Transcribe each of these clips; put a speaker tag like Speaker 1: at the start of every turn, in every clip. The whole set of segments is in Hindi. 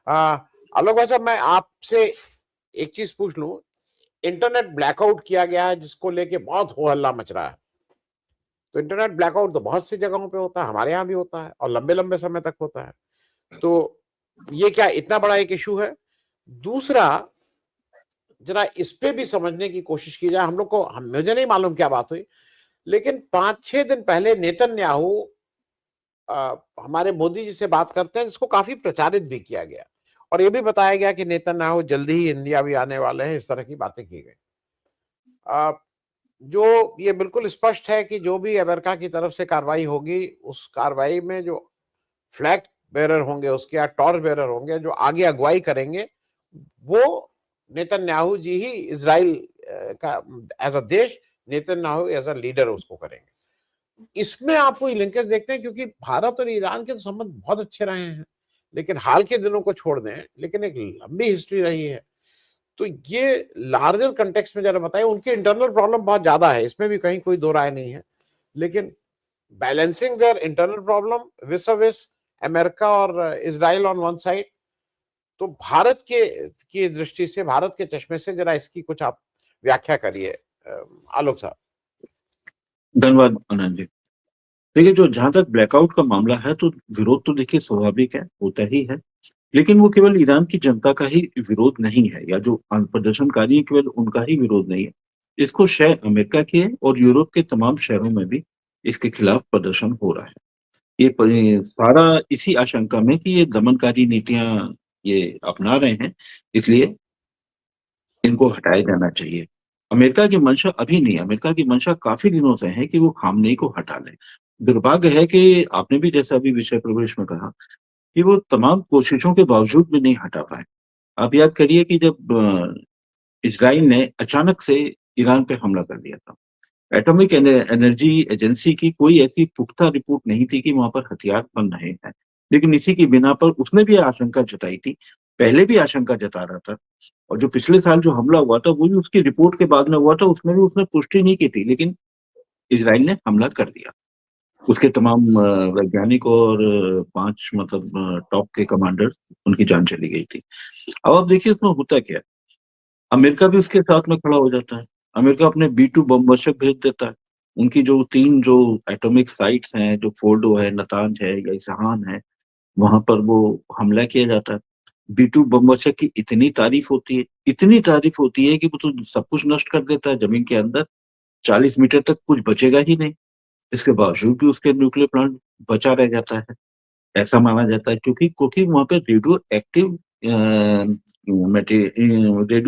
Speaker 1: आलोक भाई साहब, मैं आपसे एक चीज पूछ लूं। इंटरनेट ब्लैकआउट किया गया है जिसको लेके बहुत हो हल्ला मच रहा है। तो इंटरनेट ब्लैकआउट तो बहुत सी जगहों पे होता है, हमारे यहाँ भी होता है और लंबे लंबे समय तक होता है। तो ये क्या इतना बड़ा एक इशू है? दूसरा, जरा इस पे भी समझने की कोशिश की जाए। हम लोग को मुझे नहीं मालूम क्या बात हुई, लेकिन 5-6 दिन पहले नेतन्याहू हमारे मोदी जी से बात करते हैं, जिसको काफी प्रचारित भी किया गया और ये भी बताया गया कि नेतन्याहू जल्दी ही इंडिया भी आने वाले हैं। इस तरह की बातें की गई। जो ये बिल्कुल स्पष्ट है कि जो भी अमेरिका की तरफ से कार्रवाई होगी, उस कार्रवाई में जो फ्लैग बेरर होंगे, उसके या टॉर्च बेरर होंगे, जो आगे अगुवाई करेंगे, वो नेतन्याहू जी ही इजराइल का एज अ देश, नेतन्याहू एज अ लीडर उसको करेंगे। इसमें आप कोई लिंकेज देखते हैं? क्योंकि भारत और ईरान के तो संबंध बहुत अच्छे रहे हैं, लेकिन हाल के दिनों को छोड़ दें, लेकिन एक लंबी हिस्ट्री रही है। तो ये लार्जर कंटेक्स्ट में जरा बताइए। उनके इंटरनल प्रॉब्लम बहुत ज्यादा है, इसमें भी कहीं कोई दो राय नहीं है, लेकिन बैलेंसिंग देयर इंटरनल प्रॉब्लम विस विस अमेरिका और इजराइल ऑन वन साइड, तो भारत के की दृष्टि से, भारत के चश्मे से जरा इसकी कुछ आप व्याख्या करिए आलोक साहब।
Speaker 2: धन्यवाद आनंद जी। देखिए, जो जहां तक ब्लैकआउट का मामला है, तो विरोध तो देखिए स्वाभाविक है, होता ही है। लेकिन वो केवल ईरान की जनता का ही विरोध नहीं है, या जो प्रदर्शनकारी है केवल उनका ही विरोध नहीं है। इसको शय अमेरिका की है, और यूरोप के तमाम शहरों में भी इसके खिलाफ प्रदर्शन हो रहा है। सारा इसी आशंका में कि ये दमनकारी नीतियां ये अपना रहे हैं, इसलिए इनको हटाया जाना चाहिए। अमेरिका की मंशा अभी नहीं, अमेरिका की मंशा काफ़ी दिनों से है कि वो खामनेई को हटा लें। दुर्भाग्य है कि आपने भी जैसा अभी विषय प्रवेश में कहा कि वो तमाम कोशिशों के बावजूद भी नहीं हटा पाए। आप याद करिए कि जब इज़राइल ने अचानक से ईरान पे हमला कर दिया था। एटॉमिक एनर्जी एजेंसी की कोई ऐसी पुख्ता रिपोर्ट नहीं थी कि वहाँ पर हथियार बन रहे हैं। लेकिन इसी की बिना पर उसने भी आशंका जताई थी, पहले भी आशंका जता रहा था। और जो पिछले साल जो हमला हुआ था, वो भी उसकी रिपोर्ट के बाद में हुआ था, उसमें भी उसने पुष्टि नहीं की थी, लेकिन इज़राइल ने हमला कर दिया। उसके तमाम वैज्ञानिक और 5 मतलब टॉप के कमांडर, उनकी जान चली गई थी। अब आप देखिए उसमें होता क्या है, अमेरिका भी उसके साथ में खड़ा हो जाता है। अमेरिका अपने B-2 बम वर्षक भेज देता है। उनकी जो 3 जो एटॉमिक साइट्स हैं, जो फोर्डो है, नतांज है या इस्फहान है, वहाँ पर वो हमला किया जाता है। B-2 बम वर्षक की इतनी तारीफ होती है कि वो तो सब कुछ नष्ट कर देता है जमीन के अंदर, 40 मीटर तक कुछ बचेगा ही नहीं। इसके बावजूद भी उसके न्यूक्लियर प्लांट बचा रह जाता है। ऐसा माना जाता है क्योंकि वहाँ पे रेडियो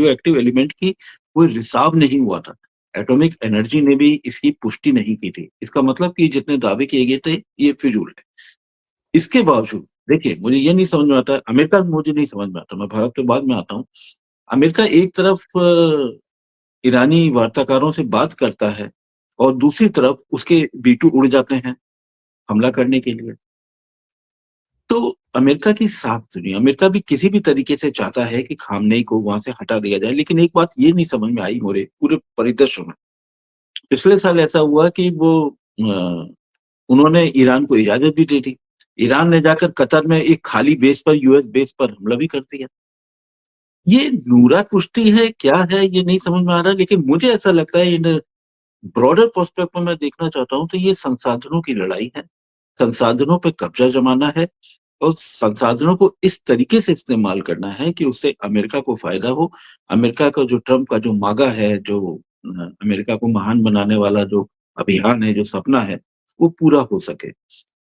Speaker 2: एक्टिव एलिमेंट की कोई रिसाव नहीं हुआ था। एटॉमिक एनर्जी ने भी इसकी पुष्टि नहीं की थी। इसका मतलब कि जितने दावे किए गए थे, ये फिजूल है। इसके बावजूद देखिए, मुझे ये नहीं समझ में आता, अमेरिका मुझे नहीं समझ में आता, मैं भारत के बाद में आता हूँ। अमेरिका एक तरफ ईरानी वार्ताकारों से बात करता है, और दूसरी तरफ उसके B-2 उड़ जाते हैं हमला करने के लिए। तो अमेरिका की साख सुनिए, अमेरिका भी किसी भी तरीके से चाहता है कि खामनेई को वहां से हटा दिया जाए, लेकिन एक बात ये नहीं समझ में आई मोरे पूरे परिदृश्य में। पिछले साल ऐसा हुआ कि उन्होंने ईरान को इजाजत भी दे दी। ईरान ने जाकर कतर में एक खाली बेस पर, यूएस बेस पर हमला भी कर दिया। ये नूरा कुश्ती है, क्या है ये नहीं समझ में आ रहा, लेकिन मुझे ऐसा लगता है इन ब्रॉडर पर्सपेक्टिव में देखना चाहता हूँ, तो ये संसाधनों की लड़ाई है। संसाधनों पे कब्जा जमाना है, और संसाधनों को इस तरीके से इस्तेमाल करना है कि उससे अमेरिका को फायदा हो। अमेरिका का जो ट्रंप का जो मागा है, जो अमेरिका को महान बनाने वाला जो अभियान है, जो सपना है, वो पूरा हो सके।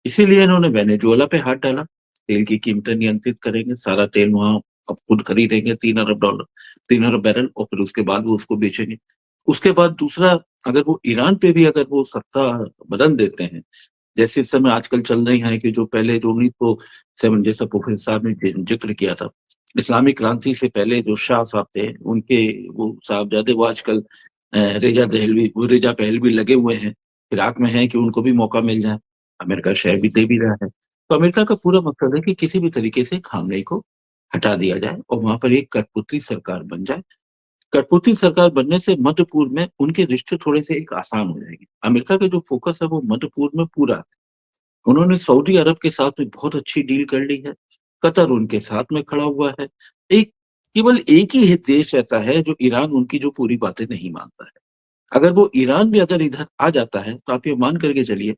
Speaker 2: इसीलिए इन्होंने वेनेजुएला पे हाथ डाला। तेल की कीमतें नियंत्रित करेंगे, सारा तेल वहां अब खुद खरीदेंगे, $3 अरब, 3 अरब बैरल, और फिर उसके बाद वो उसको बेचेंगे। उसके बाद दूसरा, अगर वो ईरान पे भी अगर वो सत्ता बदल देते हैं, जैसे इस समय आजकल चल रही है कि जो पहले जो 1907, जैसा प्रोफेसर साहब ने जिक्र किया था, इस्लामिक क्रांति से पहले जो शाह साहब थे, उनके वो साहबजादे वो आजकल रेजा पहलवी लगे हुए हैं, फिराक में हैं कि उनको भी मौका मिल जाए। अमेरिका शेयर भी दे भी रहा है। तो अमेरिका का पूरा मकसद है कि किसी भी तरीके से खामनेई को हटा दिया जाए और वहां पर एक कठपुतली सरकार बन जाए। कठपुतली सरकार बनने से मध्य पूर्व में उनके रिश्ते थोड़े से एक आसान हो जाएंगे। अमेरिका का जो फोकस है वो मध्य पूर्व में पूरा है। उन्होंने सऊदी अरब के साथ में बहुत अच्छी डील कर ली है। कतर उनके साथ में खड़ा हुआ है। एक केवल एक ही देश ऐसा है जो ईरान उनकी जो पूरी बातें नहीं मानता है। अगर वो ईरान भी अगर इधर आ जाता है, तो आप ये मान करके चलिए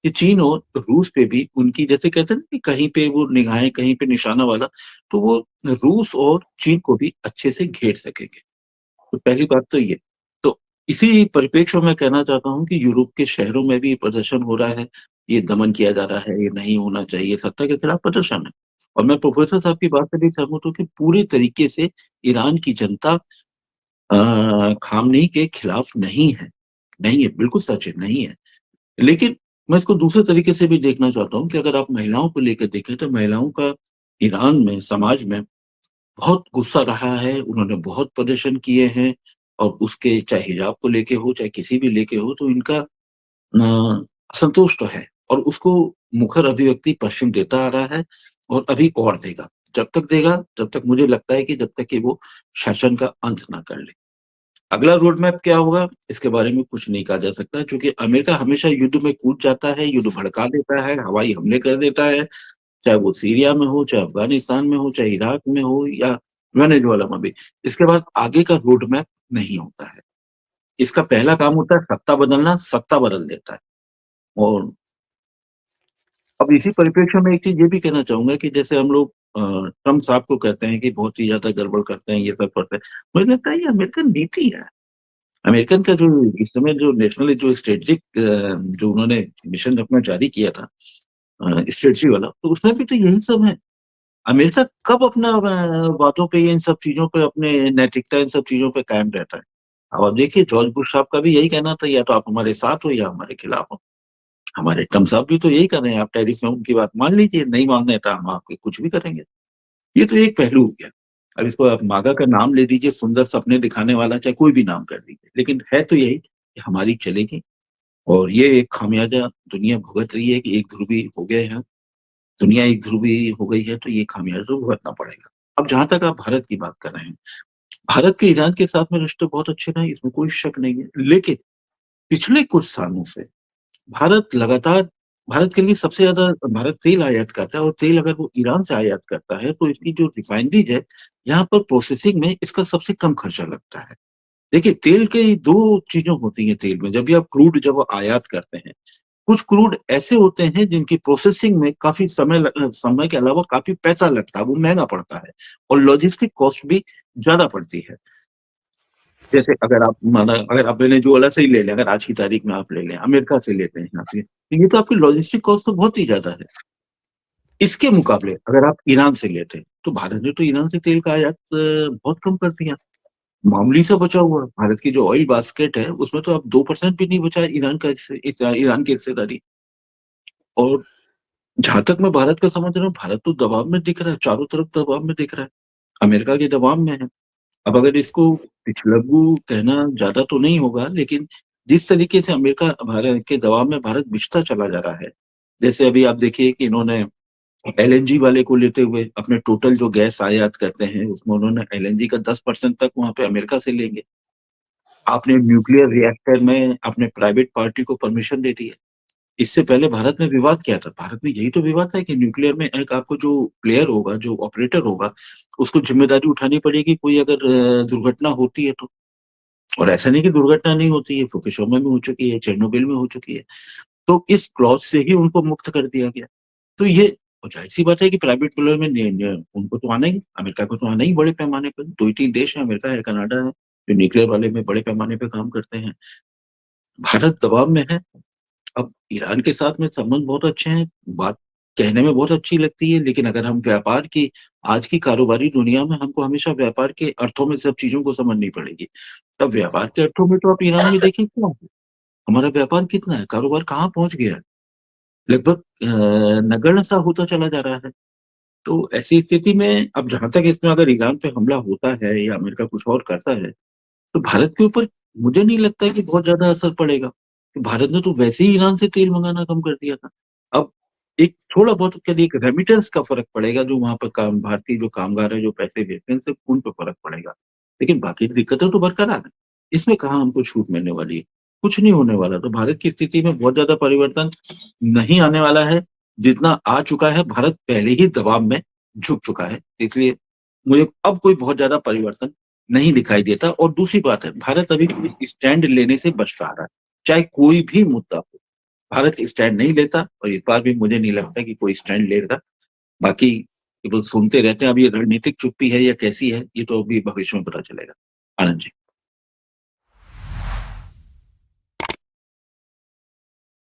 Speaker 2: कि चीन और रूस पे भी उनकी जैसे कहते हैं ना कि कहीं पे वो निगाहें, कहीं पे निशाना वाला, तो वो रूस और चीन को भी अच्छे से घेर सकेंगे। तो पहली बात तो ये। तो इसी परिप्रेक्ष्य में कहना चाहता हूँ कि यूरोप के शहरों में भी प्रदर्शन हो रहा है, ये दमन किया जा रहा है, ये नहीं होना चाहिए, सत्ता के खिलाफ प्रदर्शन है। और मैं प्रोफेसर साहब की बात से भी सहमत हूँ कि पूरी तरीके से ईरान की जनता खामनेई के खिलाफ नहीं है। नहीं है, बिल्कुल सच है, नहीं है। लेकिन मैं इसको दूसरे तरीके से भी देखना चाहता हूँ कि अगर आप महिलाओं को लेकर देखें, तो महिलाओं का ईरान में, समाज में बहुत गुस्सा रहा है, उन्होंने बहुत प्रदर्शन किए हैं और उसके चाहे हिजाब को लेके हो, चाहे किसी भी लेके हो, तो इनका असंतोष तो है और उसको मुखर अभिव्यक्ति पश्चिम देता आ रहा है और अभी और देगा। जब तक देगा, तब तक मुझे लगता है कि जब तक कि वो शासन का अंत ना कर ले। अगला रोड मैप क्या होगा, इसके बारे में कुछ नहीं कहा जा सकता क्योंकि अमेरिका हमेशा युद्ध में कूद जाता है, युद्ध भड़का देता है, हवाई हमले कर देता है, चाहे वो सीरिया में हो, चाहे अफ़गानिस्तान में हो, चाहे इराक में हो या वेनेजुएला में भी। इसके बाद आगे का रोड मैप नहीं होता है। इसका पहला काम होता है सत्ता बदलना, सत्ता बदल देता है। और अब इसी परिप्रेक्ष्य में एक चीज़ ये भी कहना चाहूँगा कि जैसे हम लोग ट्रम्प साहब को कहते हैं कि बहुत ही ज़्यादा गड़बड़ करते हैं, ये सब करते हैं। मुझे लगता है ये अमेरिकन नीति है। अमेरिकन का जो इस समय जो नेशनल जो स्ट्रेटेजिक जो उन्होंने मिशन अपना जारी किया था स्ट्रेटजी वाला, तो उसमें भी तो यही सब है। अमेरिका कब अपना बातों पे इन सब चीज़ों पे अपने नैतिकता इन सब चीज़ों पे कायम रहता है। अब आप देखिए जॉर्ज बुश साहब का भी यही कहना था या तो आप हमारे साथ हो या हमारे खिलाफ हो। हमारे ट्रम्प साहब भी तो यही कर रहे हैं, आप टैरिफ में उनकी बात मान लीजिए, नहीं मान रहे तो हम आपके कुछ भी करेंगे। ये तो एक पहलू हो गया। अब इसको आप मागा का नाम ले लीजिए, सुंदर सपने दिखाने वाला, चाहे कोई भी नाम कर दीजिए, लेकिन है तो यही कि हमारी चलेगी और ये एक खामियाजा दुनिया भुगत रही है कि एक ध्रुवी हो गए हैं। दुनिया एक ध्रुवी हो गई है, तो ये खामियाजा भुगतना पड़ेगा। अब जहाँ तक आप भारत की बात कर रहे हैं, भारत के ईरान के साथ में रिश्ते बहुत अच्छे रहे, इसमें कोई शक नहीं है। लेकिन पिछले कुछ सालों से भारत लगातार भारत के लिए सबसे ज़्यादा भारत तेल आयात करता है और तेल अगर वो ईरान से आयात करता है, तो इसकी जो रिफाइनरीज़ है, यहाँ पर प्रोसेसिंग में इसका सबसे कम खर्चा लगता है। देखिए, तेल की 2 चीज़ें होती हैं तेल में, जब भी आप क्रूड जब आयात करते हैं, कुछ क्रूड ऐसे होते हैं जिनकी प्रोसेसिंग में काफ़ी समय के अलावा काफ़ी पैसा लगता है, वो महँगा पड़ता है और लॉजिस्टिक कॉस्ट भी ज़्यादा पड़ती है। जैसे अगर आप वेनेजुएला से ही ले लें, अगर आज की तारीख में आप ले लें, अमेरिका से लेते हैं आप ये तो आपकी लॉजिस्टिक कॉस्ट तो बहुत ही ज़्यादा है। इसके मुकाबले अगर आप ईरान से लेते हैं, तो भारत ने तो ईरान से तेल का आयात बहुत कम कर दिया। मामूली सा बचा हुआ है। भारत की जो ऑयल बास्केट है, उसमें तो अब 2% भी नहीं बचा है ईरान की हिस्सेदारी। और जहाँ तक मैं भारत का समझ रहा हूँ, भारत तो दबाव में दिख रहा है, चारों तरफ दबाव में दिख रहा है। अमेरिका के दबाव में है। अब अगर इसको पिछलग्गू कहना ज़्यादा तो नहीं होगा, लेकिन जिस तरीके से अमेरिका भारत के दबाव में भारत बिछता चला जा रहा है, जैसे अभी आप देखिए कि इन्होंने एलएनजी वाले को लेते हुए अपने टोटल जो गैस आयात करते हैं, उसमें उन्होंने एलएनजी का 10% तक वहाँ पे अमेरिका से लेंगे। आपने न्यूक्लियर रिएक्टर में अपने प्राइवेट पार्टी को परमिशन दे दी है। इससे पहले भारत में विवाद क्या था? भारत में यही तो विवाद था कि न्यूक्लियर में एक आपको जो प्लेयर होगा, जो ऑपरेटर होगा, उसको ज़िम्मेदारी उठानी पड़ेगी कोई अगर दुर्घटना होती है तो। और ऐसा नहीं कि दुर्घटना नहीं होती है, फुकुशिमा में हो चुकी है, चेर्नोबिल में हो चुकी है। तो इस क्लॉज़ से ही उनको मुक्त कर दिया गया। तो ये ज़ाहिर-सी बात है कि प्राइवेट प्लेयर में ने ने उनको तो आना ही, अमेरिका को तो आना ही बड़े पैमाने पर। 2 ही 3 देश हैं, अमेरिका है, कनाडा है, जो न्यूक्लियर वाले में बड़े पैमाने पे काम करते हैं। भारत दबाव में है। अब ईरान के साथ में संबंध बहुत अच्छे हैं, बात कहने में बहुत अच्छी लगती है, लेकिन अगर हम व्यापार की आज की कारोबारी दुनिया में हमको हमेशा व्यापार के अर्थों में सब चीज़ों को समझनी पड़ेगी। तब व्यापार के अर्थों में तो आप ईरान में देखिए क्या है, हमारा व्यापार कितना है, कारोबार कहाँ पहुँच गया है, लगभग नगण्य सा होता चला जा रहा है। तो ऐसी स्थिति में अब जहाँ तक इसमें अगर ईरान पे हमला होता है या अमेरिका कुछ और करता है, तो भारत के ऊपर मुझे नहीं लगता है कि बहुत ज़्यादा असर पड़ेगा। कि भारत ने तो वैसे ही ईरान से तेल मंगाना कम कर दिया था। अब एक थोड़ा बहुत चलिए एक रेमिटेंस का फ़र्क पड़ेगा जो वहाँ पर काम भारतीय जो कामगार हैं, जो पैसे भेजते हैं, सिर्फ़ उन पे फ़र्क पड़ेगा। लेकिन बाकी दिक्कतें तो बरकरार हैं। इसमें कहाँ हमको छूट मिलने वाली है? कुछ नहीं होने वाला। तो भारत की स्थिति में बहुत ज़्यादा परिवर्तन नहीं आने वाला है। जितना आ चुका है, भारत पहले ही दबाव में झुक चुका है, इसलिए मुझे अब कोई बहुत ज्यादा परिवर्तन नहीं दिखाई देता। और दूसरी बात है, भारत अभी कोई स्टैंड लेने से बच रहा है, चाहे कोई भी मुद्दा हो। भारत स्टैंड नहीं लेता, और इस बार भी मुझे नहीं लगता कि कोई स्टैंड लेगा। बाकी केवल सुनते रहते हैं। अब ये रणनीतिक चुप्पी है या कैसी है, ये तो अभी भविष्य में पता चलेगा। आनंद जी।